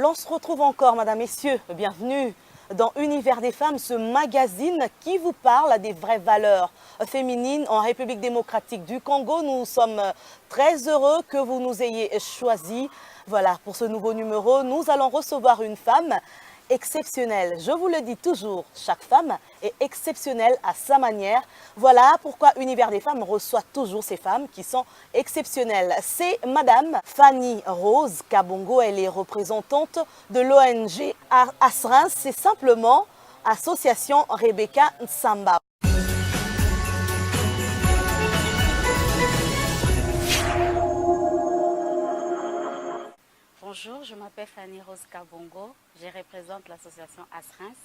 l'on se retrouve encore, mesdames, messieurs, bienvenue dans Univers des femmes, ce magazine qui vous parle des vraies valeurs féminines en République démocratique du Congo. Nous sommes très heureux que vous nous ayez choisis. Voilà, pour ce nouveau numéro, nous allons recevoir une femme exceptionnelle. Je vous le dis toujours, chaque femme est exceptionnelle à sa manière. Voilà pourquoi Univers des femmes reçoit toujours ces femmes qui sont exceptionnelles. C'est Madame Fanny Rose Kabongo. Elle est représentante de l'ONG Asrins. C'est simplement Association Rebecca Nsamba. Bonjour, je m'appelle Fanny Rose Kabongo. Je représente l'association Asrins,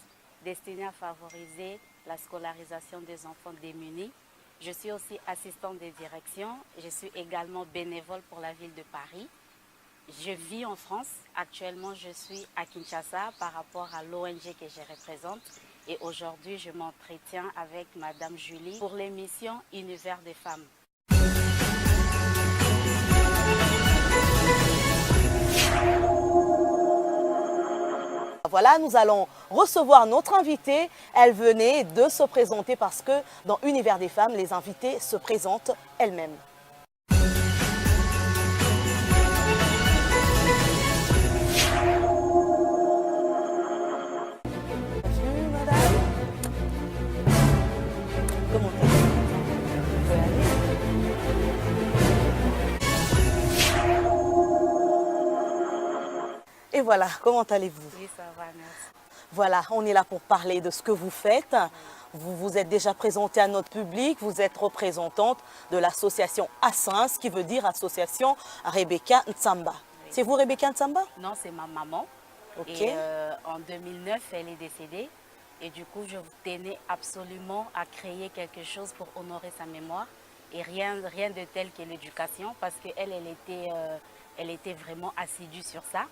destinée à favoriser la scolarisation des enfants démunis. Je suis aussi assistante de direction. Je suis également bénévole pour la ville de Paris. Je vis en France. Actuellement, je suis à Kinshasa par rapport à l'ONG que je représente. Et aujourd'hui, je m'entretiens avec Madame Julie pour l'émission Univers des femmes. Voilà, nous allons recevoir notre invitée. Elle venait de se présenter parce que dans Univers des femmes, les invitées se présentent elles-mêmes. Bonjour madame. Comment Et voilà, comment allez-vous? Oui, ça va, merci. Voilà, on est là pour parler de ce que vous faites. Vous vous êtes déjà présentée à notre public. Vous êtes représentante de l'association Asrins, qui veut dire Association Rebecca Nsamba. Oui. C'est vous Rebecca Nsamba? Non, c'est ma maman. Ok. Et en 2009, elle est décédée. Et du coup, je tenais absolument à créer quelque chose pour honorer sa mémoire. Et rien de tel que l'éducation, parce qu'elle elle était vraiment assidue sur ça.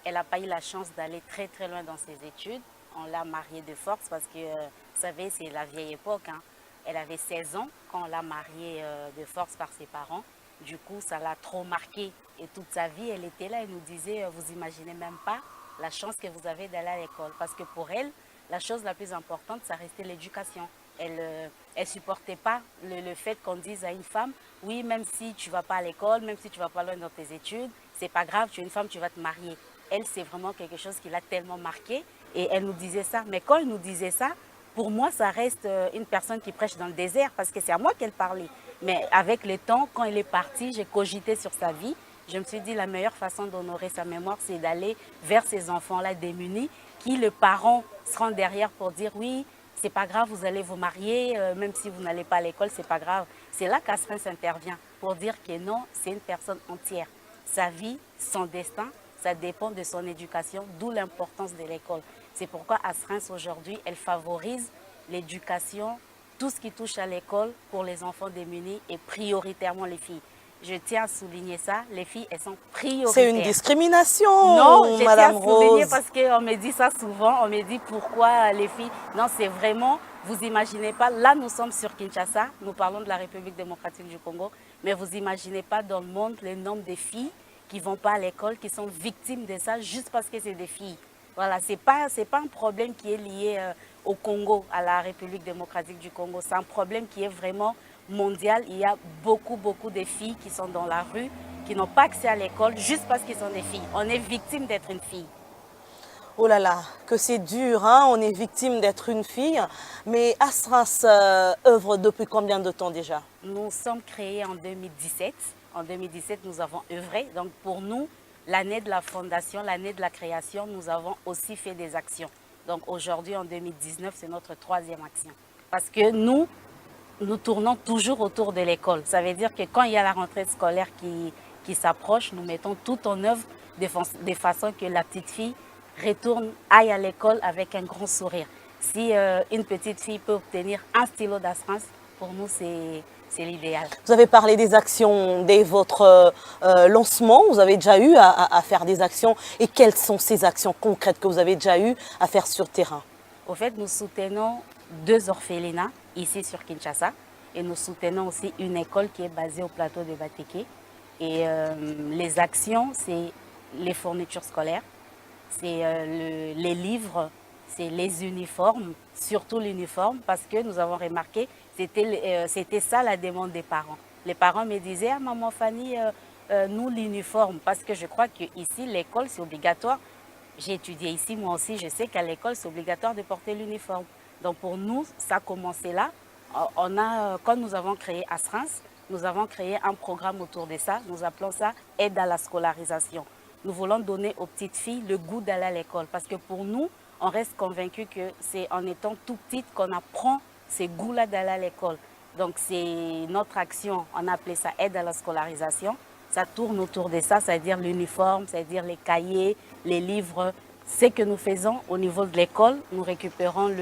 Elle n'a pas eu la chance d'aller très très loin dans ses études. On l'a mariée de force parce que, vous savez, c'est la vieille époque. Hein. Elle avait 16 ans quand on l'a mariée de force par ses parents. Du coup, ça l'a trop marquée. Et toute sa vie, elle était là. Elle nous disait, vous imaginez même pas la chance que vous avez d'aller à l'école. Parce que pour elle, la chose la plus importante, ça restait l'éducation. Elle ne supportait pas le fait qu'on dise à une femme, oui, même si tu ne vas pas à l'école, même si tu ne vas pas loin dans tes études, c'est pas grave, tu es une femme, tu vas te marier. Elle, c'est vraiment quelque chose qui l'a tellement marqué. Et elle nous disait ça. Mais quand elle nous disait ça, pour moi, ça reste une personne qui prêche dans le désert parce que c'est à moi qu'elle parlait. Mais avec le temps, quand elle est partie, j'ai cogité sur sa vie. Je me suis dit la meilleure façon d'honorer sa mémoire, c'est d'aller vers ces enfants-là démunis qui, les parents, seront derrière pour dire oui, c'est pas grave, vous allez vous marier, même si vous n'allez pas à l'école, c'est pas grave. C'est là qu'Asrins intervient pour dire que non, c'est une personne entière. Sa vie, son destin, ça dépend de son éducation, d'où l'importance de l'école. C'est pourquoi Asrins aujourd'hui, elle favorise l'éducation, tout ce qui touche à l'école pour les enfants démunis et prioritairement les filles. Je tiens à souligner ça, les filles, elles sont prioritaires. C'est une discrimination, non, je Madame tiens à souligner Rose. parce qu'on me dit ça souvent, on me dit pourquoi les filles. Non, c'est vraiment, vous imaginez pas, là nous sommes sur Kinshasa, nous parlons de la République démocratique du Congo, mais vous imaginez pas dans le monde le nombre de filles qui ne vont pas à l'école, qui sont victimes de ça juste parce que c'est des filles. Voilà, ce n'est pas un problème qui est lié au Congo, à la République démocratique du Congo. C'est un problème qui est vraiment mondial. Il y a beaucoup de filles qui sont dans la rue, qui n'ont pas accès à l'école juste parce qu'ils sont des filles. On est victime d'être une fille. Oh là là, que c'est dur, hein? On est victime d'être une fille. Mais Asrins œuvre depuis combien de temps déjà? Nous sommes créés en 2017. En 2017, nous avons œuvré. Donc pour nous, l'année de la fondation, l'année de la création, nous avons aussi fait des actions. Donc aujourd'hui, en 2019, c'est notre 3e action. Parce que nous tournons toujours autour de l'école. Ça veut dire que quand il y a la rentrée scolaire qui s'approche, nous mettons tout en œuvre de façon que la petite fille aille à l'école avec un grand sourire. Si une petite fille peut obtenir un stylo d'Asrins, pour nous, c'est l'idéal. Vous avez parlé des actions dès votre lancement. Vous avez déjà eu à faire des actions. Et quelles sont ces actions concrètes que vous avez déjà eu à faire sur terrain? Au fait, nous soutenons 2 orphelinats ici sur Kinshasa. Et nous soutenons aussi une école qui est basée au plateau de Bateke. Et les actions, c'est les fournitures scolaires, c'est les livres, c'est les uniformes, surtout l'uniforme, parce que nous avons remarqué, c'était ça la demande des parents. Les parents me disaient, ah maman Fanny, nous l'uniforme, parce que je crois qu'ici, l'école, c'est obligatoire. J'ai étudié ici, moi aussi, je sais qu'à l'école, c'est obligatoire de porter l'uniforme. Donc pour nous, ça a commencé là. Quand nous avons créé Asrins, nous avons créé un programme autour de ça. Nous appelons ça aide à la scolarisation. Nous voulons donner aux petites filles le goût d'aller à l'école. Parce que pour nous, on reste convaincus que c'est en étant tout petite qu'on apprend ces goûts-là d'aller à l'école. Donc c'est notre action, on a appelé ça aide à la scolarisation. Ça tourne autour de ça, c'est-à-dire l'uniforme, c'est-à-dire les cahiers, les livres. Ce que nous faisons au niveau de l'école, nous récupérons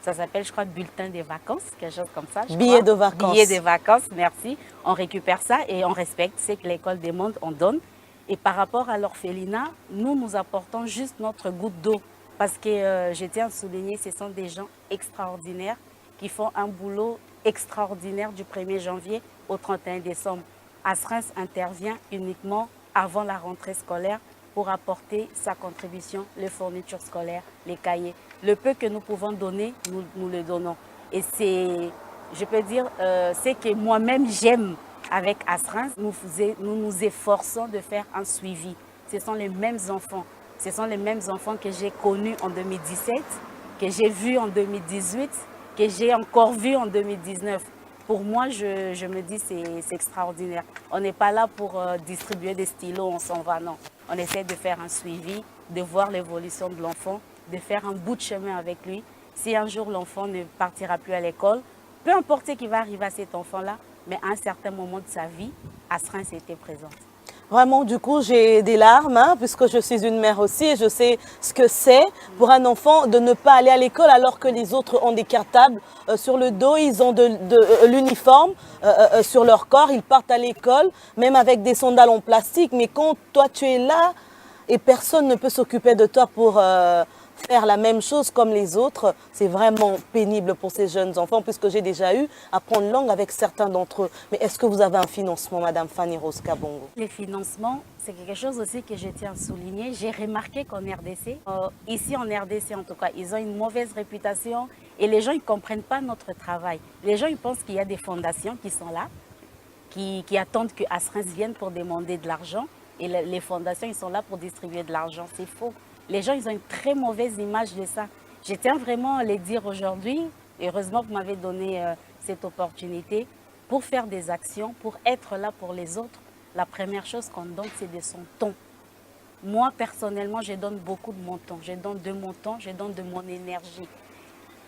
ça s'appelle, je crois, bulletin des vacances, quelque chose comme ça. Billet de vacances. Billet des vacances, merci. On récupère ça et on respecte ce que l'école demande, on donne. Et par rapport à l'orphelinat, nous apportons juste notre goutte d'eau. Parce que je tiens à souligner, ce sont des gens extraordinaires qui font un boulot extraordinaire du 1er janvier au 31 décembre. Asrins intervient uniquement avant la rentrée scolaire pour apporter sa contribution, les fournitures scolaires, les cahiers. Le peu que nous pouvons donner, nous le donnons. Et c'est, je peux dire, c'est que moi-même j'aime avec Asrins, nous nous efforçons de faire un suivi. Ce sont les mêmes enfants. Ce sont les mêmes enfants que j'ai connus en 2017, que j'ai vus en 2018, que j'ai encore vus en 2019. Pour moi, je me dis c'est extraordinaire. On n'est pas là pour distribuer des stylos, on s'en va, non. On essaie de faire un suivi, de voir l'évolution de l'enfant, de faire un bout de chemin avec lui. Si un jour l'enfant ne partira plus à l'école, peu importe ce qui va arriver à cet enfant-là, mais à un certain moment de sa vie, Asrins était présente. Vraiment, du coup, j'ai des larmes, hein, puisque je suis une mère aussi et je sais ce que c'est pour un enfant de ne pas aller à l'école alors que les autres ont des cartables sur le dos, ils ont de l'uniforme sur leur corps, ils partent à l'école, même avec des sandales en plastique. Mais quand toi, tu es là et personne ne peut s'occuper de toi pour faire la même chose comme les autres, c'est vraiment pénible pour ces jeunes enfants, puisque j'ai déjà eu à prendre langue avec certains d'entre eux. Mais est-ce que vous avez un financement, Madame Fanny Rose Kabongo? Les financements, c'est quelque chose aussi que je tiens à souligner. J'ai remarqué qu'en RDC, ici en RDC en tout cas, ils ont une mauvaise réputation et les gens ne comprennent pas notre travail. Les gens ils pensent qu'il y a des fondations qui sont là, qui attendent que Asrins vienne pour demander de l'argent et les fondations ils sont là pour distribuer de l'argent. C'est faux. Les gens, ils ont une très mauvaise image de ça. Je tiens vraiment à les dire aujourd'hui. Heureusement que vous m'avez donné cette opportunité pour faire des actions, pour être là pour les autres. La première chose qu'on donne, c'est de son temps. Moi, personnellement, je donne beaucoup de mon temps. Je donne de mon temps, je donne de mon énergie.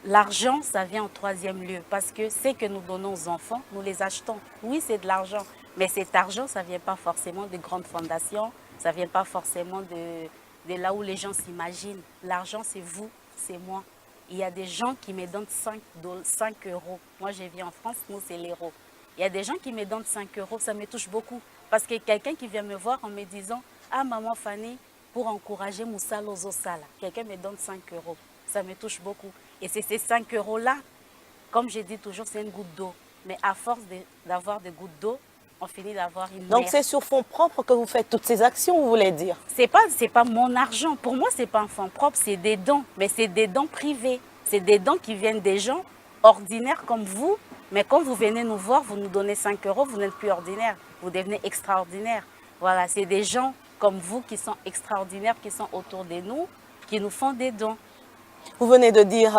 L'argent, ça vient en troisième lieu parce que ce que nous donnons aux enfants, nous les achetons. Oui, c'est de l'argent, mais cet argent, ça ne vient pas forcément de grandes fondations, ça ne vient pas forcément de là où les gens s'imaginent. L'argent, c'est vous, c'est moi. Il y a des gens qui me donnent 5 euros. Moi, je vis en France, nous, c'est l'euro. Il y a des gens qui me donnent 5 euros, ça me touche beaucoup. Parce que quelqu'un qui vient me voir en me disant « Ah, maman Fanny, pour encourager Moussa Lozo Sala », quelqu'un me donne 5 euros. Ça me touche beaucoup. Et c'est ces 5 euros-là, comme je dis toujours, c'est une goutte d'eau. Mais à force d'avoir des gouttes d'eau, on finit d'avoir une mer. Donc c'est sur fonds propres que vous faites toutes ces actions, vous voulez dire? C'est pas mon argent. Pour moi, c'est pas un fonds propre, c'est des dons. Mais c'est des dons privés. C'est des dons qui viennent des gens ordinaires comme vous. Mais quand vous venez nous voir, vous nous donnez 5 euros, vous n'êtes plus ordinaire. Vous devenez extraordinaire. Voilà, c'est des gens comme vous qui sont extraordinaires, qui sont autour de nous, qui nous font des dons. Vous venez de dire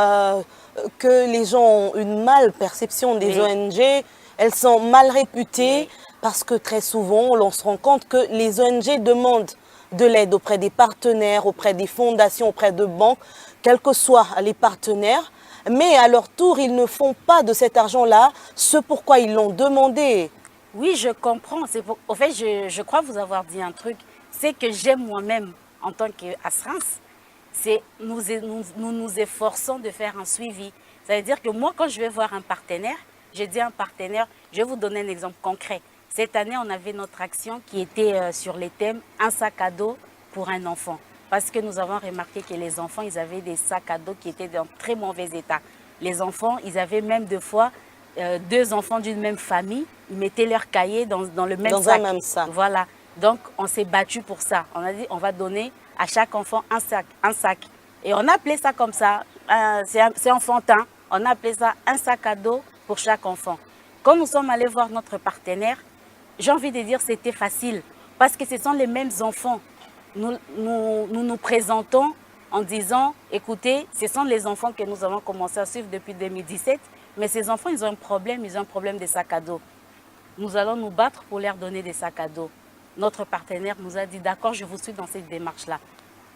que les gens ont une mal perception des ONG. Elles sont mal réputées parce que très souvent, on se rend compte que les ONG demandent de l'aide auprès des partenaires, auprès des fondations, auprès de banques, quels que soient les partenaires. Mais à leur tour, ils ne font pas de cet argent-là ce pourquoi ils l'ont demandé. Oui, je comprends. Au fait, je crois vous avoir dit un truc. C'est que j'aime moi-même en tant qu'Asrins, c'est nous nous efforçons de faire un suivi. Ça veut dire que moi, quand je vais voir un partenaire, je dis à un partenaire, je vais vous donner un exemple concret. Cette année, on avait notre action qui était sur les thèmes « Un sac à dos pour un enfant ». Parce que nous avons remarqué que les enfants, ils avaient des sacs à dos qui étaient dans très mauvais état. Les enfants, ils avaient même deux fois 2 enfants d'une même famille, ils mettaient leurs cahiers dans le même sac. Un même sac. Voilà. Donc, on s'est battu pour ça. On a dit, on va donner à chaque enfant un sac, un sac. Et on appelait ça comme ça, c'est enfantin, on appelait ça un sac à dos pour chaque enfant. Quand nous sommes allés voir notre partenaire, j'ai envie de dire c'était facile parce que ce sont les mêmes enfants. Nous présentons en disant, écoutez, ce sont les enfants que nous avons commencé à suivre depuis 2017, mais ces enfants, ils ont un problème de sac à dos. Nous allons nous battre pour leur donner des sacs à dos. Notre partenaire nous a dit, d'accord, je vous suis dans cette démarche-là.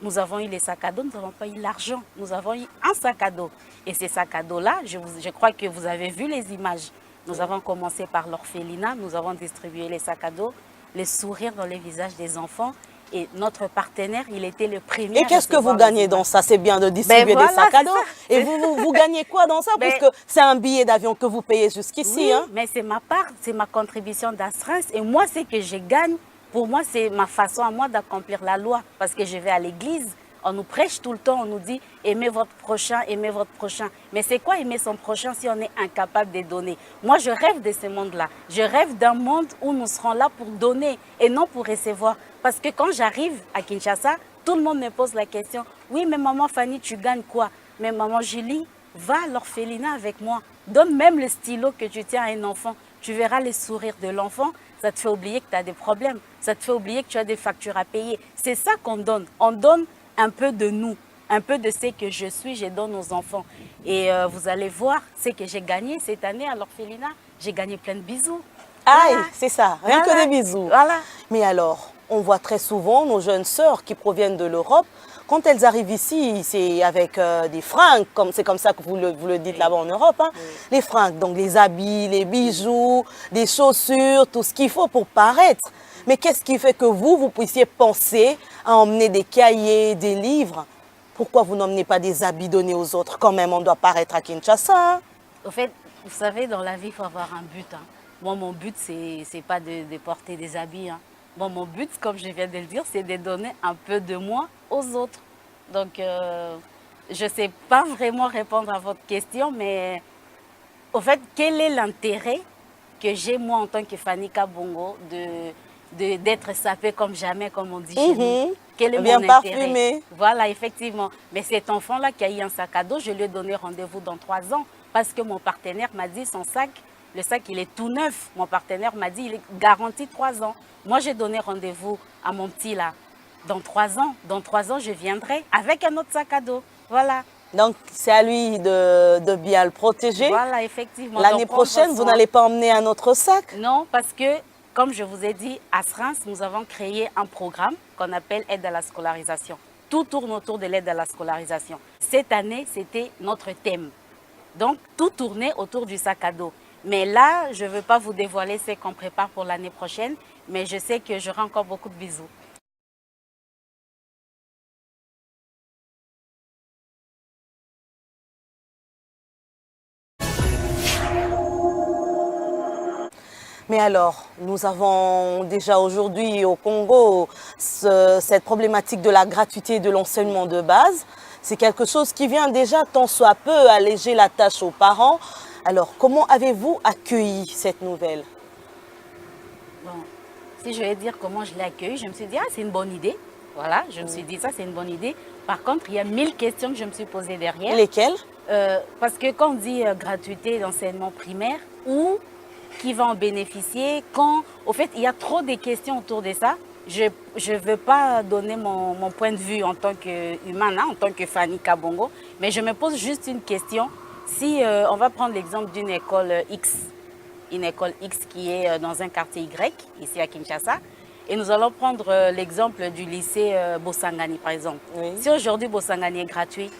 Nous avons eu les sacs à dos, nous n'avons pas eu l'argent. Nous avons eu un sac à dos. Et ces sacs à dos-là, je crois que vous avez vu les images. Nous avons commencé par l'orphelinat, nous avons distribué les sacs à dos, les sourires dans les visages des enfants. Et notre partenaire, il était le premier. Et qu'est-ce que vous gagnez dans ça? C'est bien de distribuer des sacs à dos. Et vous gagnez quoi dans ça? Parce que c'est un billet d'avion que vous payez jusqu'ici. Oui, hein? mais c'est ma part, c'est ma contribution d'astreinte. Et moi, ce que je gagne, pour moi, c'est ma façon à moi d'accomplir la loi. Parce que je vais à l'église, on nous prêche tout le temps, on nous dit aimez votre prochain, aimez votre prochain. Mais c'est quoi aimer son prochain si on est incapable de donner? Moi, je rêve de ce monde-là. Je rêve d'un monde où nous serons là pour donner et non pour recevoir. Parce que quand j'arrive à Kinshasa, tout le monde me pose la question oui, mais maman Fanny, tu gagnes quoi? Mais maman Julie, va à l'orphelinat avec moi. Donne même le stylo que tu tiens à un enfant. Tu verras les sourires de l'enfant. Ça te fait oublier que tu as des problèmes. Ça te fait oublier que tu as des factures à payer. C'est ça qu'on donne. On donne un peu de nous, un peu de ce que je suis, je donne aux enfants. Et vous allez voir ce que j'ai gagné cette année à l'orphelinat. J'ai gagné plein de bisous. Aïe, Voilà. c'est ça, rien que des bisous. Voilà. Mais alors, on voit très souvent nos jeunes sœurs qui proviennent de l'Europe, quand elles arrivent ici, c'est avec des fringues, c'est comme ça que vous le dites là-bas en Europe. Hein. Oui. Les fringues, donc les habits, les bijoux, les chaussures, tout ce qu'il faut pour paraître. Mais qu'est-ce qui fait que vous puissiez penser à emmener des cahiers, des livres? Pourquoi vous n'emmenez pas des habits donnés aux autres? Quand même, on doit paraître à Kinshasa. Hein. Au fait, vous savez, dans la vie, il faut avoir un but. Hein. Moi, mon but, c'est pas de porter des habits. Hein. Bon, mon but, comme je viens de le dire, c'est de donner un peu de moi aux autres. Donc, je ne sais pas vraiment répondre à votre question, mais au fait, quel est l'intérêt que j'ai, moi, en tant que Fanny Kabongo, d'être sapée comme jamais, comme on dit chez nous? Quel est bien mon parfumé. Intérêt? Voilà, effectivement. Mais cet enfant-là qui a eu un sac à dos, je lui ai donné rendez-vous dans 3 ans parce que mon partenaire m'a dit son sac, le sac, il est tout neuf. Mon partenaire m'a dit il est garanti 3 ans. Moi, j'ai donné rendez-vous à mon petit là. Dans 3 ans. Dans 3 ans, je viendrai avec un autre sac à dos. Voilà. Donc, c'est à lui de bien le protéger. Voilà, effectivement. L'année prochaine, vous n'allez pas emmener un autre sac? Non, parce que, comme je vous ai dit, à Reims, nous avons créé un programme qu'on appelle aide à la scolarisation. Tout tourne autour de l'aide à la scolarisation. Cette année, c'était notre thème. Donc, tout tournait autour du sac à dos. Mais là, je ne veux pas vous dévoiler ce qu'on prépare pour l'année prochaine, mais je sais que j'aurai encore beaucoup de bisous. Mais alors, nous avons déjà aujourd'hui au Congo cette problématique de la gratuité de l'enseignement de base. C'est quelque chose qui vient déjà tant soit peu alléger la tâche aux parents. Alors, comment avez-vous accueilli cette nouvelle? Bon, si je vais dire comment je l'ai accueilli, je me suis dit, ah, c'est une bonne idée. Voilà, je me suis dit, ça, c'est une bonne idée. Par contre, il y a 1000 questions que je me suis posées derrière. Lesquelles? Parce que quand on dit gratuité d'enseignement primaire, où, qui va en bénéficier, quand... Au fait, il y a trop de questions autour de ça. Je ne veux pas donner mon point de vue en tant qu'humain, hein, en tant que Fanny Kabongo, mais je me pose juste une question. Si on va prendre l'exemple d'une école X, une école X qui est dans un quartier Y, ici à Kinshasa, et nous allons prendre l'exemple du lycée Bosangani, par exemple. Oui. Si aujourd'hui Bosangani est gratuit,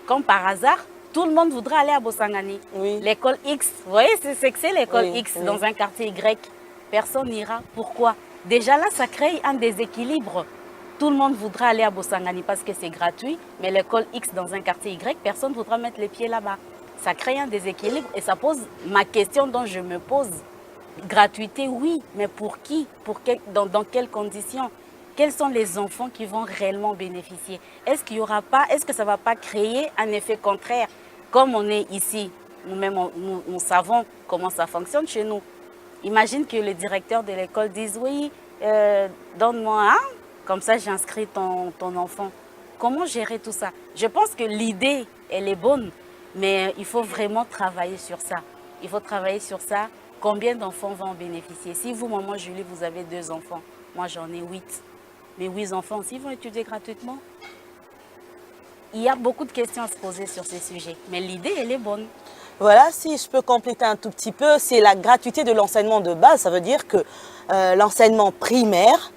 comme par hasard, tout le monde voudrait aller à Bosangani. Oui. L'école X, vous voyez, c'est que c'est l'école X dans un quartier Y. Personne n'ira. Pourquoi? Déjà là, ça crée un déséquilibre. Tout le monde voudra aller à Bosangani parce que c'est gratuit, mais l'école X dans un quartier Y, personne ne voudra mettre les pieds là-bas. Ça crée un déséquilibre et ça pose ma question dont je me pose. Gratuité, oui, mais pour qui? Dans quelles conditions? Quels sont les enfants qui vont réellement bénéficier? Est-ce qu'il y aura pas, est-ce que ça ne va pas créer un effet contraire? Comme on est ici, nous-mêmes, nous savons comment ça fonctionne chez nous. Imagine que le directeur de l'école dise, oui, donne-moi un, comme ça j'inscris ton enfant. Comment gérer tout ça? Je pense que l'idée, elle est bonne, mais il faut vraiment travailler sur ça. Il faut travailler sur ça. Combien d'enfants vont en bénéficier? Si vous, maman Julie, vous avez 2 enfants, moi j'en ai 8. Mais 8 enfants aussi vont étudier gratuitement. Il y a beaucoup de questions à se poser sur ces sujets, mais l'idée, elle est bonne. Voilà, si je peux compléter un tout petit peu, c'est la gratuité de l'enseignement de base. Ça veut dire que l'enseignement primaire,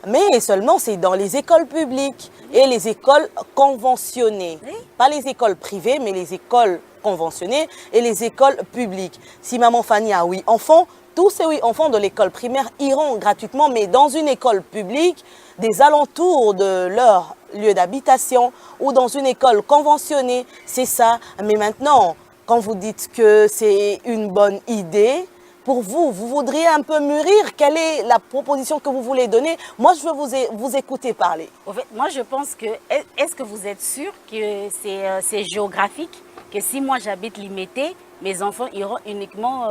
mais seulement c'est dans les écoles publiques et les écoles conventionnées. Oui. Pas les écoles privées, mais les écoles conventionnées et les écoles publiques. Si maman Fanny a 8 enfants, tous ces 8 enfants de l'école primaire iront gratuitement, mais dans une école publique, des alentours de leur lieu d'habitation ou dans une école conventionnée. C'est ça. Mais maintenant, quand vous dites que c'est une bonne idée, pour vous, vous voudriez un peu mûrir. Quelle est la proposition que vous voulez donner? Moi, je veux vous écouter parler. En fait, moi, je pense que, est-ce que vous êtes sûr que c'est géographique? Que si moi j'habite Limete, mes enfants iront uniquement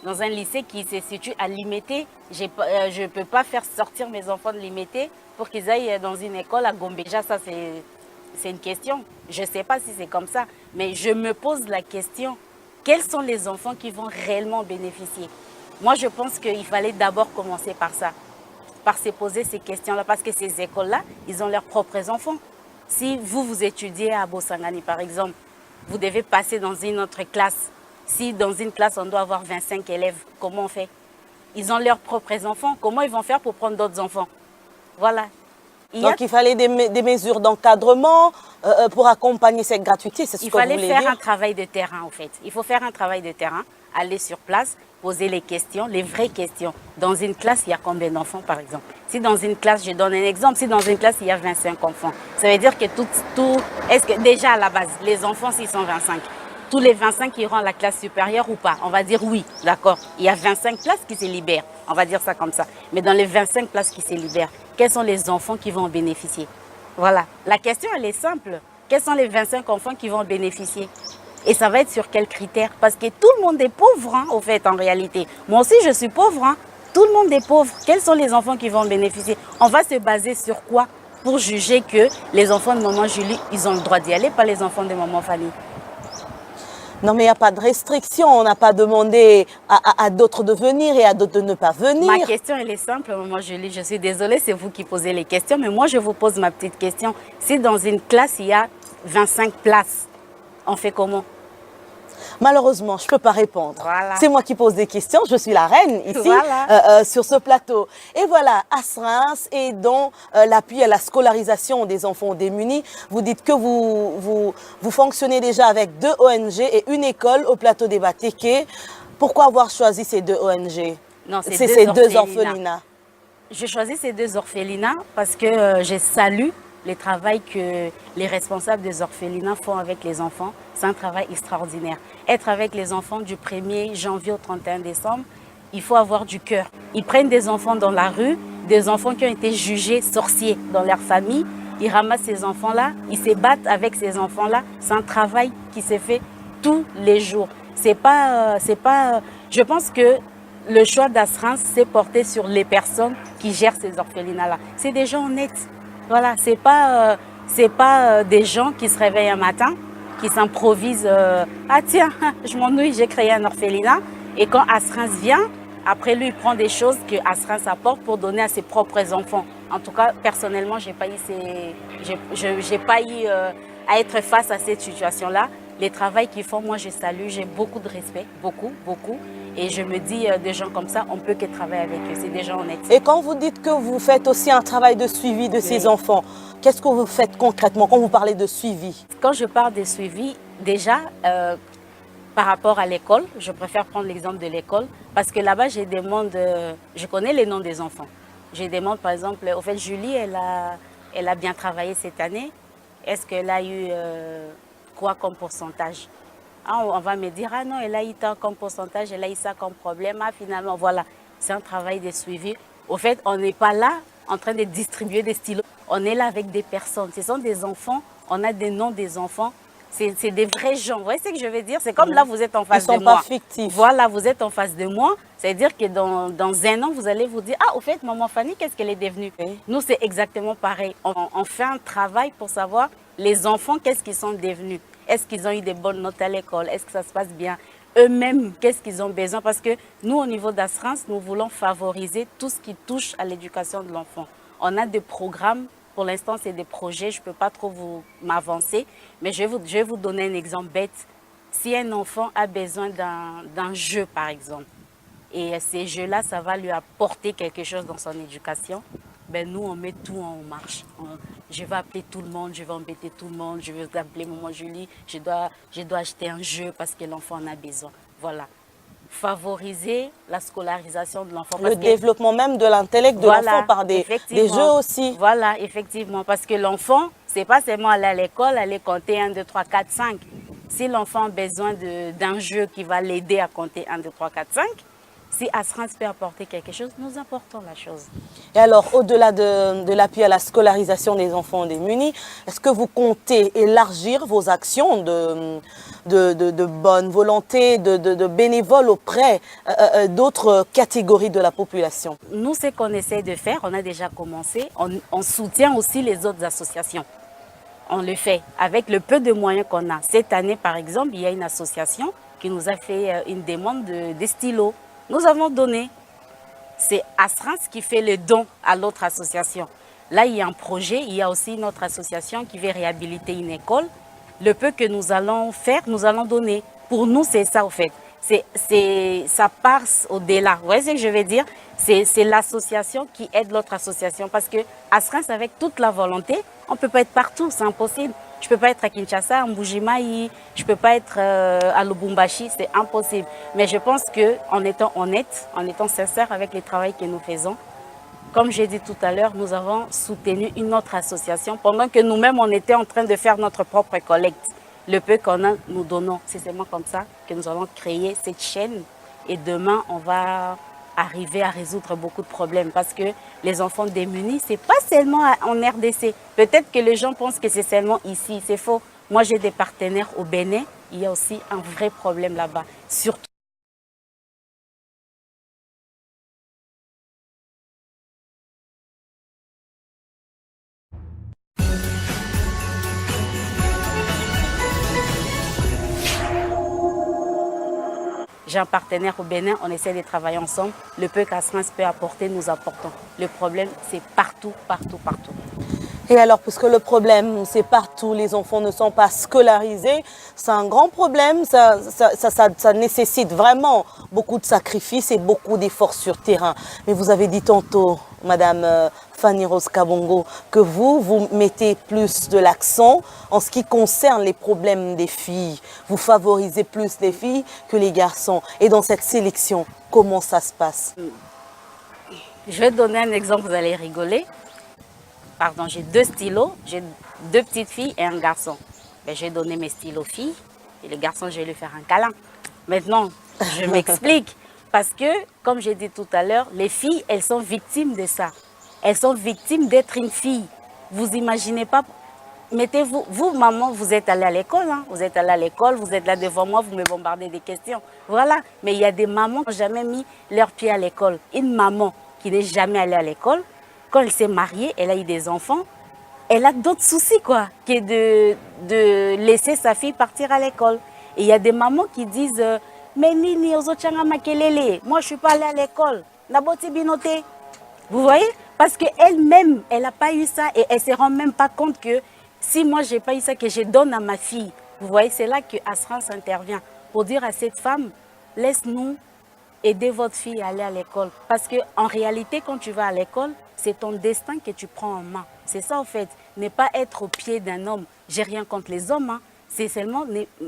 dans un lycée qui se situe à Limete. Je ne peux pas faire sortir mes enfants de Limete pour qu'ils aillent dans une école à Gombe. Déjà, ça, c'est une question. Je ne sais pas si c'est comme ça, mais je me pose la question. Quels sont les enfants qui vont réellement bénéficier? Moi, je pense qu'il fallait d'abord commencer par ça, par se poser ces questions-là, parce que ces écoles-là, ils ont leurs propres enfants. Si vous étudiez à Bosangani, par exemple, vous devez passer dans une autre classe. Si dans une classe, on doit avoir 25 élèves, comment on fait? Ils ont leurs propres enfants. Comment ils vont faire pour prendre d'autres enfants? Voilà. Donc, il fallait des mesures d'encadrement pour accompagner cette gratuité, c'est ce que vous voulez dire? Il fallait faire un travail de terrain, en fait. Il faut faire un travail de terrain, aller sur place, poser les questions, les vraies questions. Dans une classe, il y a combien d'enfants, par exemple? Si dans une classe, je donne un exemple, si dans une classe, il y a 25 enfants, ça veut dire que est-ce que déjà à la base, les enfants, s'ils sont 25, tous les 25 iront à la classe supérieure ou pas? On va dire oui, d'accord. Il y a 25 places qui se libèrent, on va dire ça comme ça. Mais dans les 25 places qui se libèrent, quels sont les enfants qui vont en bénéficier? Voilà. La question, elle est simple. Quels sont les 25 enfants qui vont en bénéficier? Et ça va être sur quels critères? Parce que tout le monde est pauvre, hein, au fait, en réalité. Moi aussi, je suis pauvre. Hein. Tout le monde est pauvre. Quels sont les enfants qui vont en bénéficier? On va se baser sur quoi pour juger que les enfants de maman Julie, ils ont le droit d'y aller, pas les enfants de maman Fanny? Non, mais il n'y a pas de restriction. On n'a pas demandé à d'autres de venir et à d'autres de ne pas venir. Ma question, elle est simple, maman Julie. Je suis désolée, c'est vous qui posez les questions, mais moi, je vous pose ma petite question. Si dans une classe, il y a 25 places, on fait comment? Malheureusement, je ne peux pas répondre. Voilà. C'est moi qui pose des questions. Je suis la reine ici, voilà. sur ce plateau. Et voilà, Asrins est dans l'appui à la scolarisation des enfants démunis. Vous dites que vous fonctionnez déjà avec 2 ONG et une école au plateau des Batéké. Pourquoi avoir choisi ces 2 ONG? Non, c'est ces 2 orphelinats. J'ai choisi ces 2 orphelinats parce que je salue le travail que les responsables des orphelinats font avec les enfants. C'est un travail extraordinaire. Être avec les enfants du 1er janvier au 31 décembre, il faut avoir du cœur. Ils prennent des enfants dans la rue, des enfants qui ont été jugés sorciers dans leur famille. Ils ramassent ces enfants-là, ils se battent avec ces enfants-là. C'est un travail qui se fait tous les jours. Je pense que le choix d'Asrins s'est porté sur les personnes qui gèrent ces orphelinats-là. C'est des gens honnêtes. Voilà, c'est pas des gens qui se réveillent un matin, qui s'improvisent. Ah tiens, je m'ennuie, j'ai créé un orphelinat. Et quand Asrins vient, après lui, il prend des choses que Asrins apporte pour donner à ses propres enfants. En tout cas, personnellement, j'ai pas eu à être face à cette situation-là. Les travaux qu'ils font, moi, je salue, j'ai beaucoup de respect, beaucoup, beaucoup. Et je me dis, des gens comme ça, on ne peut que travailler avec eux. C'est des gens honnêtes. Et quand vous dites que vous faites aussi un travail de suivi de ces enfants, qu'est-ce que vous faites concrètement quand vous parlez de suivi? Quand je parle de suivi, déjà, par rapport à l'école, je préfère prendre l'exemple de l'école, parce que là-bas, je connais les noms des enfants. Je demande, par exemple, au fait, Julie, elle a bien travaillé cette année. Est-ce qu'elle a eu quoi comme pourcentage? Ah, on va me dire, ah non, elle a eu tant comme pourcentage, elle a eu ça comme problème. Ah, finalement, voilà, c'est un travail de suivi. Au fait, on n'est pas là en train de distribuer des stylos. On est là avec des personnes. Ce sont des enfants, on a des noms des enfants. C'est des vrais gens. Vous voyez ce que je veux dire? C'est comme là, vous êtes en face de moi. Ils ne sont pas fictifs. Voilà, vous êtes en face de moi. C'est-à-dire que dans un an, vous allez vous dire, ah, au fait, maman Fanny, qu'est-ce qu'elle est devenue? Oui. Nous, c'est exactement pareil. On fait un travail pour savoir les enfants, qu'est-ce qu'ils sont devenus. Est-ce qu'ils ont eu des bonnes notes à l'école? Est-ce que ça se passe bien? Eux-mêmes, qu'est-ce qu'ils ont besoin? Parce que nous, au niveau d'Asrance, nous voulons favoriser tout ce qui touche à l'éducation de l'enfant. On a des programmes. Pour l'instant, c'est des projets, je ne peux pas trop m'avancer, mais je vais vous donner un exemple bête. Si un enfant a besoin d'un jeu, par exemple, et ces jeux-là, ça va lui apporter quelque chose dans son éducation, ben nous, on met tout en marche. Je vais appeler tout le monde, je vais embêter tout le monde, je vais appeler maman Julie, je dois acheter un jeu parce que l'enfant en a besoin. Voilà. Favoriser la scolarisation de l'enfant. Le développement même de l'intellect de l'enfant par des jeux aussi. Voilà, effectivement. Parce que l'enfant, ce n'est pas seulement aller à l'école, aller compter 1, 2, 3, 4, 5. Si l'enfant a besoin d'un jeu qui va l'aider à compter 1, 2, 3, 4, 5, si Asrance peut apporter quelque chose, nous apportons la chose. Et alors, au-delà de l'appui à la scolarisation des enfants démunis, est-ce que vous comptez élargir vos actions de bonne volonté, de bénévoles auprès d'autres catégories de la population? Nous, ce qu'on essaie de faire, on a déjà commencé, on soutient aussi les autres associations. On le fait avec le peu de moyens qu'on a. Cette année, par exemple, il y a une association qui nous a fait une demande de stylos. Nous avons donné. C'est Asrance qui fait le don à l'autre association. Là, il y a un projet, il y a aussi une autre association qui veut réhabiliter une école. Le peu que nous allons faire, nous allons donner. Pour nous, c'est ça, au fait. Ça passe au-delà. Vous voyez ce que je veux dire? C'est l'association qui aide l'autre association. Parce que Asrance, avec toute la volonté, on ne peut pas être partout, c'est impossible. Je ne peux pas être à Kinshasa, à Mbujimayi, je ne peux pas être à Lubumbashi, c'est impossible. Mais je pense qu'en étant honnête, en étant sincère avec le travail que nous faisons, comme j'ai dit tout à l'heure, nous avons soutenu une autre association pendant que nous-mêmes, on était en train de faire notre propre collecte. Le peu qu'on a, nous donnons. C'est seulement comme ça que nous allons créer cette chaîne. Et demain, on va arriver à résoudre beaucoup de problèmes. Parce que les enfants démunis, ce n'est pas seulement en RDC. Peut-être que les gens pensent que c'est seulement ici. C'est faux. Moi, j'ai des partenaires au Bénin. Il y a aussi un vrai problème là-bas. Surtout. J'ai un partenaire au Bénin, on essaie de travailler ensemble. Le peu qu'Asrance peut apporter, nous apportons. Le problème, c'est partout, partout, partout. Et alors, puisque le problème, c'est partout, les enfants ne sont pas scolarisés, c'est un grand problème, ça nécessite vraiment beaucoup de sacrifices et beaucoup d'efforts sur terrain. Mais vous avez dit tantôt, Madame Fanny Rose Kabongo, que vous mettez plus de l'accent en ce qui concerne les problèmes des filles. Vous favorisez plus les filles que les garçons. Et dans cette sélection, comment ça se passe? Je vais donner un exemple, vous allez rigoler. Pardon, j'ai 2 stylos, j'ai 2 petites filles et un garçon. Ben, je vais donner mes stylos filles et le garçon, je vais lui faire un câlin. Maintenant, je m'explique. Parce que, comme j'ai dit tout à l'heure, les filles, elles sont victimes de ça. Elles sont victimes d'être une fille. Vous imaginez pas, mettez-vous, vous, maman, vous êtes allée à l'école, hein? Vous êtes allée à l'école, vous êtes là devant moi, vous me bombardez des questions. Voilà, mais il y a des mamans qui n'ont jamais mis leurs pieds à l'école. Une maman qui n'est jamais allée à l'école, quand elle s'est mariée, elle a eu des enfants, elle a d'autres soucis, quoi, que de laisser sa fille partir à l'école. Et il y a des mamans qui disent mais Nini, Ozochanga Makelele, moi je ne suis pas allée à l'école. Naboti Binoté. Vous voyez? Parce qu'elle-même, elle n'a pas eu ça et elle ne se rend même pas compte que si moi je n'ai pas eu ça, que je donne à ma fille. Vous voyez, c'est là que Asrance intervient pour dire à cette femme, laisse-nous aider votre fille à aller à l'école. Parce qu'en réalité, quand tu vas à l'école, c'est ton destin que tu prends en main. C'est ça, en fait. Ne pas être au pied d'un homme. J'ai rien contre les hommes. Hein. C'est seulement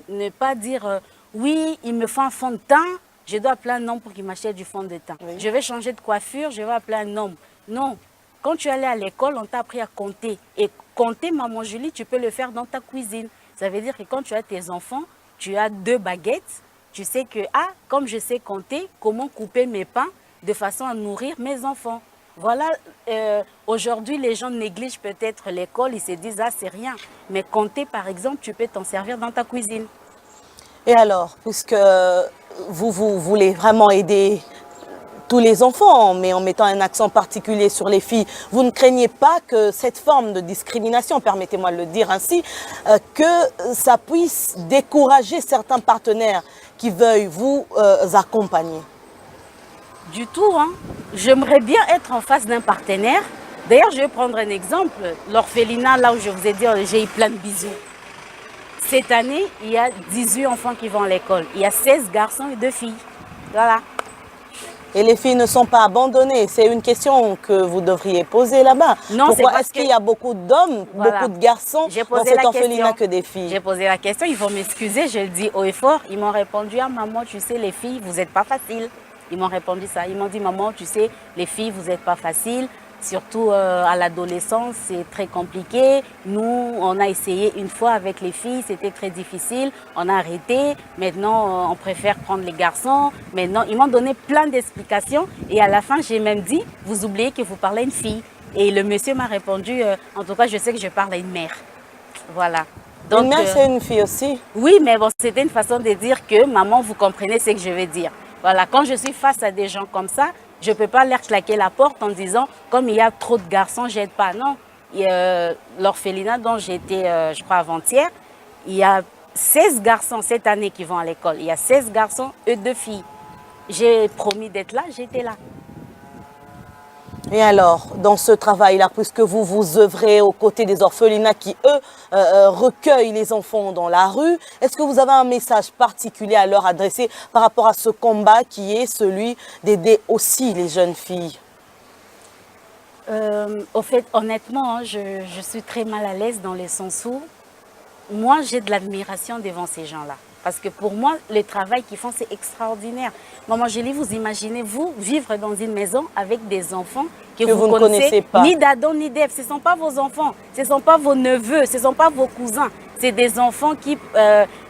ne pas dire oui, il me faut un fond de teint, je dois appeler un homme pour qu'il m'achète du fond de teint. Oui. Je vais changer de coiffure, je vais appeler un homme. Non. Quand tu es allé à l'école, on t'a appris à compter. Et compter, maman Julie, tu peux le faire dans ta cuisine. Ça veut dire que quand tu as tes enfants, tu as 2 baguettes. Tu sais que, comme je sais compter, comment couper mes pains de façon à nourrir mes enfants. Voilà, aujourd'hui, les gens négligent peut-être l'école, ils se disent, ah, c'est rien. Mais compter, par exemple, tu peux t'en servir dans ta cuisine. Et alors, puisque vous voulez vraiment aider tous les enfants, mais en mettant un accent particulier sur les filles, vous ne craignez pas que cette forme de discrimination, permettez-moi de le dire ainsi, que ça puisse décourager certains partenaires qui veuillent vous accompagner? Du tout, hein. J'aimerais bien être en face d'un partenaire. D'ailleurs, je vais prendre un exemple. L'orphelinat, là où je vous ai dit, j'ai eu plein de bisous. Cette année, il y a 18 enfants qui vont à l'école. Il y a 16 garçons et 2 filles. Voilà. Et les filles ne sont pas abandonnées. C'est une question que vous devriez poser là-bas. Non, pourquoi est-ce qu'il y a beaucoup d'hommes, voilà, beaucoup de garçons dans cet orphelinat que des filles? J'ai posé la question, ils vont m'excuser, je le dis haut et fort. Ils m'ont répondu, ah maman, tu sais, les filles, vous n'êtes pas faciles. Ils m'ont répondu ça. Ils m'ont dit, maman, tu sais, les filles, vous n'êtes pas faciles. Surtout à l'adolescence, c'est très compliqué. Nous, on a essayé une fois avec les filles, c'était très difficile. On a arrêté. Maintenant, on préfère prendre les garçons. Maintenant, ils m'ont donné plein d'explications. Et à la fin, j'ai même dit, vous oubliez que vous parlez à une fille. Et le monsieur m'a répondu, en tout cas, je sais que je parle à une mère. Voilà. Donc, une mère, c'est une fille aussi? Oui, mais bon, c'était une façon de dire que, maman, vous comprenez ce que je veux dire. Voilà, quand je suis face à des gens comme ça, je ne peux pas leur claquer la porte en disant, comme il y a trop de garçons, j'aide pas. Non, l'orphelinat dont j'étais, je crois, avant-hier, il y a 16 garçons cette année qui vont à l'école. Il y a 16 garçons et 2 filles. J'ai promis d'être là, j'étais là. Et alors, dans ce travail-là, puisque vous œuvrez aux côtés des orphelinats qui, eux, recueillent les enfants dans la rue, est-ce que vous avez un message particulier à leur adresser par rapport à ce combat qui est celui d'aider aussi les jeunes filles? Au fait, honnêtement, je suis très mal à l'aise dans le sens où moi, j'ai de l'admiration devant ces gens-là. Parce que pour moi, le travail qu'ils font, c'est extraordinaire. Maman Julie, vous imaginez, vous, vivre dans une maison avec des enfants que vous ne connaissez pas. Ni d'Adam, ni d'Ève. Ce ne sont pas vos enfants, ce ne sont pas vos neveux, ce ne sont pas vos cousins. C'est des enfants qui,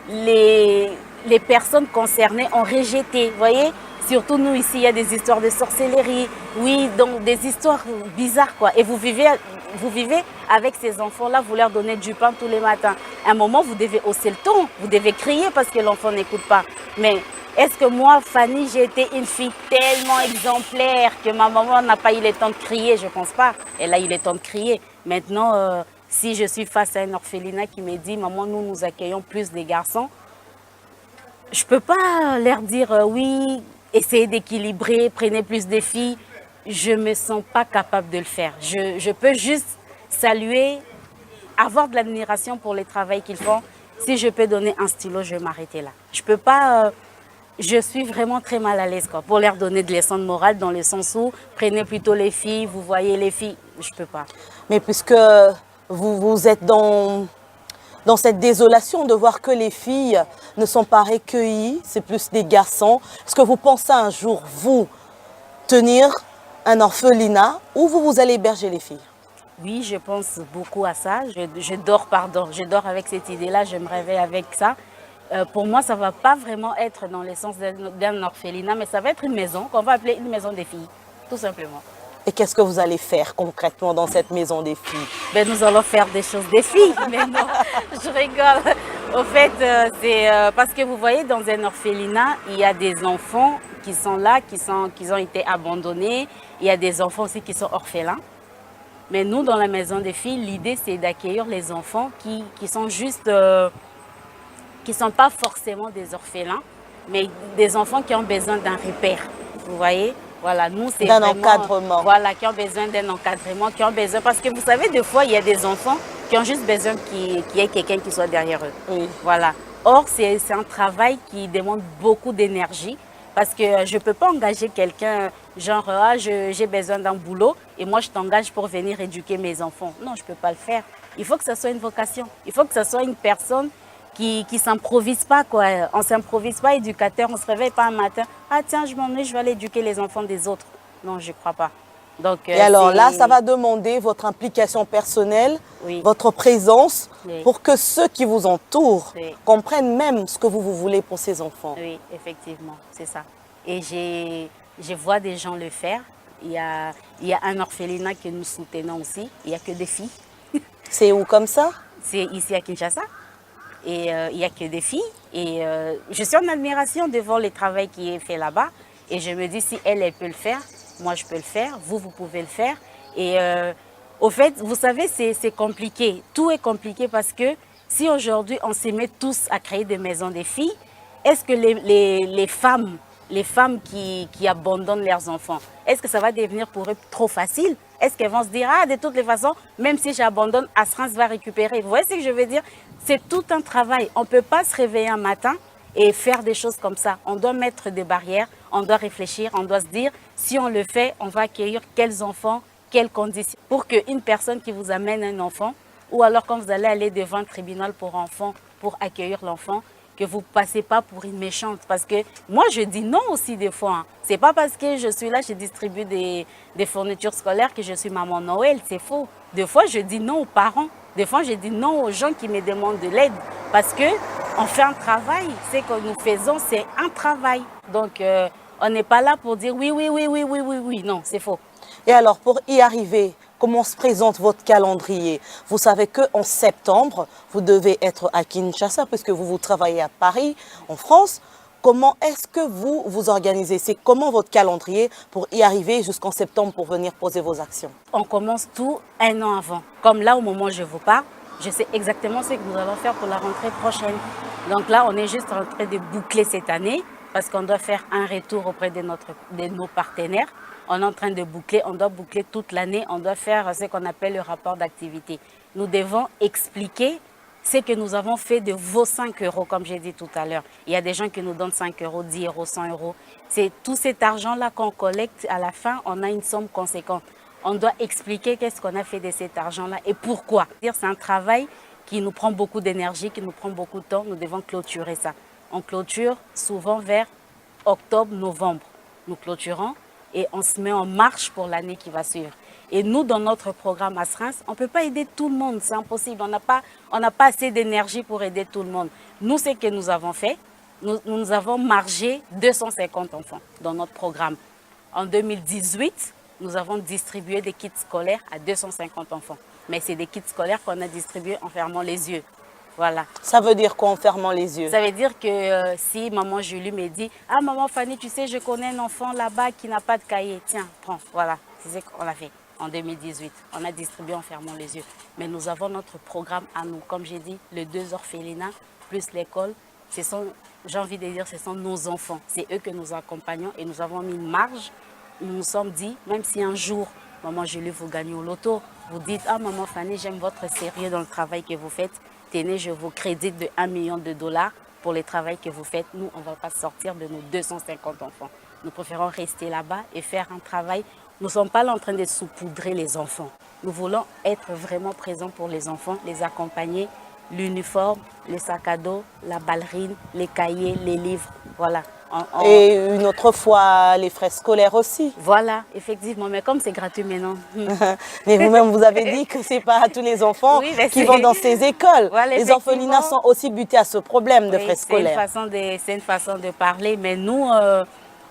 les personnes concernées ont rejeté, vous voyez. Surtout nous, ici, il y a des histoires de sorcellerie, oui, donc des histoires bizarres, quoi. Et vous vivez avec ces enfants-là, vous leur donnez du pain tous les matins. À un moment, vous devez hausser le ton, vous devez crier parce que l'enfant n'écoute pas. Mais est-ce que moi, Fanny, j'ai été une fille tellement exemplaire que ma maman n'a pas eu le temps de crier? Je ne pense pas. Elle a eu le temps de crier. Maintenant, si je suis face à un orphelinat qui me dit « Maman, nous accueillons plus des garçons », je ne peux pas leur dire oui, essayez d'équilibrer, prenez plus de filles. Je ne me sens pas capable de le faire. Je peux juste saluer, avoir de l'admiration pour le travail qu'ils font. Si je peux donner un stylo, je vais m'arrêter là. Je peux pas... je suis vraiment très mal à l'aise pour leur donner de leçons de morale dans le sens où prenez plutôt les filles, vous voyez les filles. Je ne peux pas. Mais puisque vous êtes dans cette désolation de voir que les filles ne sont pas recueillies, c'est plus des garçons. Est-ce que vous pensez un jour, vous, tenir un orphelinat où vous allez héberger les filles? Oui, je pense beaucoup à ça. Je dors avec cette idée-là, je me réveille avec ça. Pour moi, ça ne va pas vraiment être dans le sens d'un orphelinat, mais ça va être une maison qu'on va appeler une maison des filles, tout simplement. Et qu'est-ce que vous allez faire concrètement dans cette maison des filles? Ben, nous allons faire des choses des filles, mais non, je rigole. Au fait, c'est parce que vous voyez, dans un orphelinat, il y a des enfants qui sont là, qui ont été abandonnés. Il y a des enfants aussi qui sont orphelins. Mais nous, dans la maison des filles, l'idée, c'est d'accueillir les enfants qui sont juste, qui ne sont pas forcément des orphelins, mais des enfants qui ont besoin d'un repère, vous voyez. Voilà, nous, c'est d'un encadrement. Voilà, qui ont besoin d'un encadrement, qui ont besoin... Parce que vous savez, des fois, il y a des enfants qui ont juste besoin qu'il y ait quelqu'un qui soit derrière eux. Oui. Voilà. Or, c'est un travail qui demande beaucoup d'énergie parce que je ne peux pas engager quelqu'un, genre, ah, j'ai besoin d'un boulot et moi, je t'engage pour venir éduquer mes enfants. Non, je ne peux pas le faire. Il faut que ça soit une vocation. Il faut que ça soit une personne qui ne s'improvise pas, quoi. On ne s'improvise pas éducateur, on ne se réveille pas un matin. Ah tiens, je m'ennuie, je vais aller éduquer les enfants des autres. Non, je ne crois pas. Donc, et alors là, ça va demander votre implication personnelle, oui, votre présence, oui, pour que ceux qui vous entourent oui, comprennent même ce que vous voulez pour ces enfants. Oui, effectivement, c'est ça. Et je vois des gens le faire. Il y a un orphelinat que nous soutenons aussi. Il n'y a que des filles. C'est où comme ça? C'est ici à Kinshasa. Et il n'y a que des filles. Et je suis en admiration devant le travail qui est fait là-bas. Et je me dis, si elle peut le faire, moi je peux le faire, vous pouvez le faire. Et au fait, vous savez, c'est compliqué. Tout est compliqué parce que si aujourd'hui on se met tous à créer des maisons des filles, est-ce que les femmes qui abandonnent leurs enfants, est-ce que ça va devenir pour eux trop facile? Est-ce qu'elles vont se dire, ah, de toutes les façons, même si j'abandonne, Asrance va récupérer. Vous voyez ce que je veux dire? C'est tout un travail. On ne peut pas se réveiller un matin et faire des choses comme ça. On doit mettre des barrières, on doit réfléchir, on doit se dire, si on le fait, on va accueillir quels enfants, quelles conditions. Pour qu'une personne qui vous amène un enfant, ou alors quand vous allez aller devant un tribunal pour enfants, pour accueillir l'enfant, que vous ne passez pas pour une méchante. Parce que moi, je dis non aussi des fois. Ce n'est pas parce que je suis là, je distribue des fournitures scolaires que je suis maman Noël. C'est faux. Des fois, je dis non aux parents. Des fois, je dis non aux gens qui me demandent de l'aide. Parce qu'on fait un travail. Ce que nous faisons, c'est un travail. Donc, on n'est pas là pour dire oui, oui, oui, oui, oui, oui, oui. Non, c'est faux. Et alors, pour y arriver, comment se présente votre calendrier? Vous savez qu'en septembre, vous devez être à Kinshasa, puisque vous travaillez à Paris, en France. Comment est-ce que vous vous organisez? C'est comment votre calendrier pour y arriver jusqu'en septembre pour venir poser vos actions? On commence tout un an avant. Comme là, au moment où je vous parle, je sais exactement ce que nous allons faire pour la rentrée prochaine. Donc là, on est juste en train de boucler cette année parce qu'on doit faire un retour auprès de nos partenaires. On est en train de boucler, on doit boucler toute l'année, on doit faire ce qu'on appelle le rapport d'activité. Nous devons expliquer ce que nous avons fait de vos 5 euros, comme j'ai dit tout à l'heure. Il y a des gens qui nous donnent 5 euros, 10 euros, 100 euros. C'est tout cet argent-là qu'on collecte. À la fin, on a une somme conséquente. On doit expliquer qu'est-ce qu'on a fait de cet argent-là et pourquoi. C'est un travail qui nous prend beaucoup d'énergie, qui nous prend beaucoup de temps. Nous devons clôturer ça. On clôture souvent vers octobre, novembre. Nous clôturons et on se met en marche pour l'année qui va suivre. Et nous, dans notre programme Asrance, on ne peut pas aider tout le monde, c'est impossible. On n'a pas assez d'énergie pour aider tout le monde. Nous, ce que nous avons fait, nous avons margé 250 enfants dans notre programme. En 2018, nous avons distribué des kits scolaires à 250 enfants. Mais c'est des kits scolaires qu'on a distribués en fermant les yeux. Voilà. Ça veut dire quoi en fermant les yeux? Ça veut dire que si maman Julie me dit « Ah maman Fanny, tu sais, je connais un enfant là-bas qui n'a pas de cahier. Tiens, prends. » Voilà, c'est ce qu'on a fait en 2018. On a distribué en fermant les yeux. Mais nous avons notre programme à nous. Comme j'ai dit, les 2 orphelinats plus l'école, j'ai envie de dire, ce sont nos enfants. C'est eux que nous accompagnons et nous avons mis une marge. Nous nous sommes dit, même si un jour, maman Julie, vous gagnez au loto, vous dites « Ah maman Fanny, j'aime votre sérieux dans le travail que vous faites. Tenez, je vous crédite de 1 million de dollars pour le travail que vous faites. Nous, on ne va pas sortir de nos 250 enfants. Nous préférons rester là-bas et faire un travail. Nous ne sommes pas là en train de saupoudrer les enfants. Nous voulons être vraiment présents pour les enfants, les accompagner, l'uniforme, le sac à dos, la ballerine, les cahiers, les livres. Voilà. Et une autre fois, les frais scolaires aussi. Voilà, effectivement. Mais comme c'est gratuit maintenant. Mais vous-même, vous avez dit que ce n'est pas tous les enfants qui vont dans ces écoles. Voilà, les orphelinats sont aussi butés à ce problème de frais scolaires. C'est une façon de parler. Mais nous,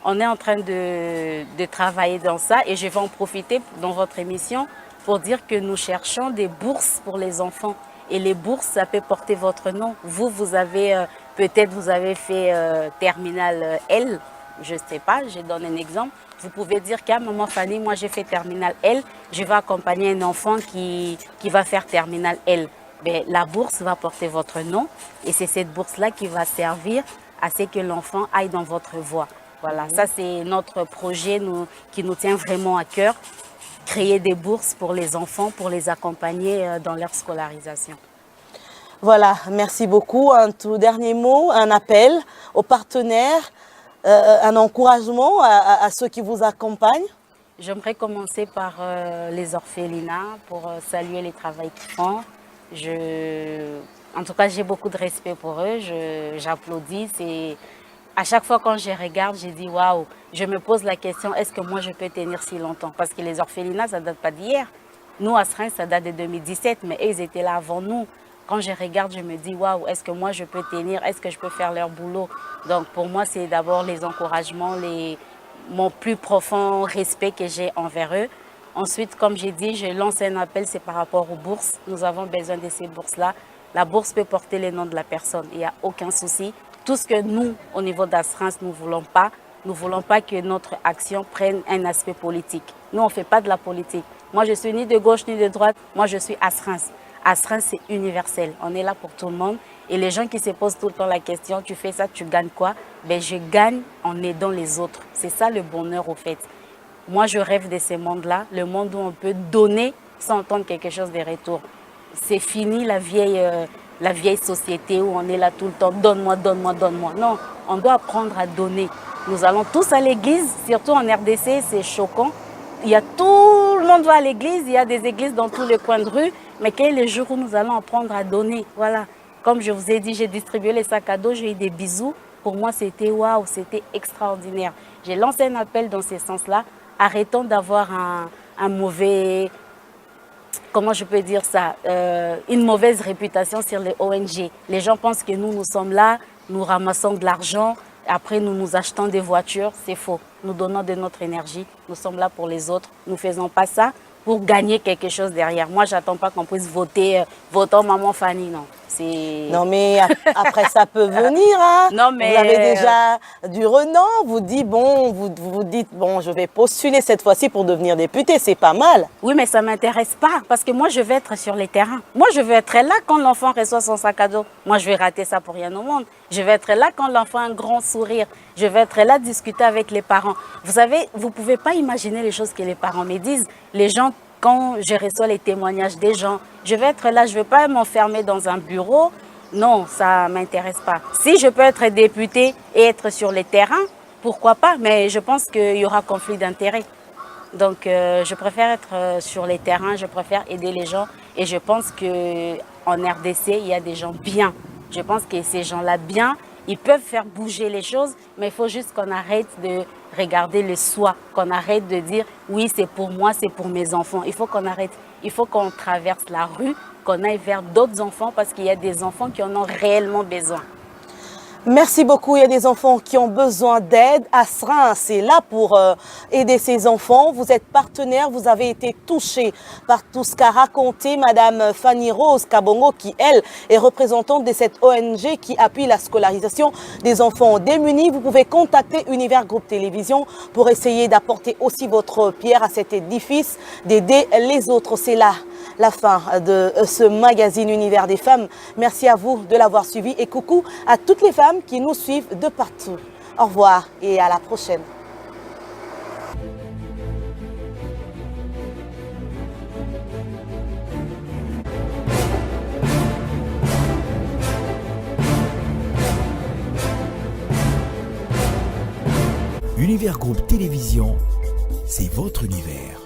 on est en train de travailler dans ça. Et je vais en profiter dans votre émission pour dire que nous cherchons des bourses pour les enfants. Et les bourses, ça peut porter votre nom. Vous avez... Peut-être vous avez fait terminal L, je ne sais pas, je donne un exemple. Vous pouvez dire qu'à maman Fanny, moi j'ai fait terminal L, je vais accompagner un enfant qui va faire terminal L. Ben, la bourse va porter votre nom et c'est cette bourse-là qui va servir à ce que l'enfant aille dans votre voie. Voilà, ça c'est notre projet qui nous tient vraiment à cœur, créer des bourses pour les enfants, pour les accompagner dans leur scolarisation. Voilà, merci beaucoup. Un tout dernier mot, un appel aux partenaires, un encouragement à ceux qui vous accompagnent. J'aimerais commencer par les orphelinats pour saluer les travaux qu'ils font. En tout cas, j'ai beaucoup de respect pour eux, j'applaudis. À chaque fois quand je regarde, je dis waouh, je me pose la question, est-ce que moi je peux tenir si longtemps? Parce que les orphelinats, ça ne date pas d'hier. Nous, à Asrance, ça date de 2017, mais eux, ils étaient là avant nous. Quand je regarde, je me dis, waouh, est-ce que moi je peux tenir? Est-ce que je peux faire leur boulot? Donc pour moi, c'est d'abord les encouragements, mon plus profond respect que j'ai envers eux. Ensuite, comme j'ai dit, je lance un appel, c'est par rapport aux bourses. Nous avons besoin de ces bourses-là. La bourse peut porter le nom de la personne, il n'y a aucun souci. Tout ce que nous, au niveau d'Asrance, nous ne voulons pas que notre action prenne un aspect politique. Nous, on ne fait pas de la politique. Moi, je suis ni de gauche ni de droite, moi je suis Asrance. Asrance, c'est universel, on est là pour tout le monde. Et les gens qui se posent tout le temps la question, tu fais ça, tu gagnes quoi? Ben, je gagne en aidant les autres. C'est ça le bonheur au fait. Moi, je rêve de ce monde-là, le monde où on peut donner sans entendre quelque chose de retour. C'est fini la vieille société où on est là tout le temps, donne-moi, donne-moi, donne-moi. Non, on doit apprendre à donner. Nous allons tous à l'église, surtout en RDC, c'est choquant. Tout le monde va à l'église, il y a des églises dans tous les coins de rue, mais quel est le jour où nous allons apprendre à donner? Voilà. Comme je vous ai dit, j'ai distribué les sacs à dos, j'ai eu des bisous. Pour moi, c'était waouh, c'était extraordinaire. J'ai lancé un appel dans ce sens-là. Arrêtons d'avoir un mauvais, comment je peux dire ça, une mauvaise réputation sur les ONG. Les gens pensent que nous sommes là, nous ramassons de l'argent, après nous nous achetons des voitures. C'est faux. Nous donnons de notre énergie, nous sommes là pour les autres. Nous ne faisons pas ça pour gagner quelque chose derrière. Moi, je n'attends pas qu'on puisse voter, votons Maman Fanny, non. Non, mais après, ça peut venir. Hein. Non, mais vous avez déjà du renom. Vous dites, bon, je vais postuler cette fois-ci pour devenir député. C'est pas mal. Oui, mais ça ne m'intéresse pas parce que moi, je vais être sur les terrains. Moi, je vais être là quand l'enfant reçoit son sac à dos. Moi, je vais rater ça pour rien au monde. Je vais être là quand l'enfant a un grand sourire. Je vais être là discuter avec les parents. Vous savez, vous ne pouvez pas imaginer les choses que les parents me disent. Les gens, quand je reçois les témoignages des gens, je vais être là, je ne vais pas m'enfermer dans un bureau. Non, ça ne m'intéresse pas. Si je peux être députée et être sur les terrains, pourquoi pas? Mais je pense qu'il y aura conflit d'intérêts. Donc, je préfère être sur les terrains, je préfère aider les gens. Et je pense qu'en RDC, il y a des gens bien. Je pense que ces gens-là bien, ils peuvent faire bouger les choses, mais il faut juste qu'on arrête de regarder le soi, qu'on arrête de dire « oui, c'est pour moi, c'est pour mes enfants ». Il faut qu'on arrête, il faut qu'on traverse la rue, qu'on aille vers d'autres enfants parce qu'il y a des enfants qui en ont réellement besoin. Merci beaucoup. Il y a des enfants qui ont besoin d'aide. Asrance, c'est là pour aider ces enfants. Vous êtes partenaire, vous avez été touché par tout ce qu'a raconté Madame Fanny Rose Kabongo, qui, elle, est représentante de cette ONG qui appuie la scolarisation des enfants démunis. Vous pouvez contacter Univers Groupe Télévision pour essayer d'apporter aussi votre pierre à cet édifice, d'aider les autres. C'est là la fin de ce magazine Univers des femmes. Merci à vous de l'avoir suivi et coucou à toutes les femmes qui nous suivent de partout. Au revoir et à la prochaine. Univers Groupe Télévision, c'est votre univers.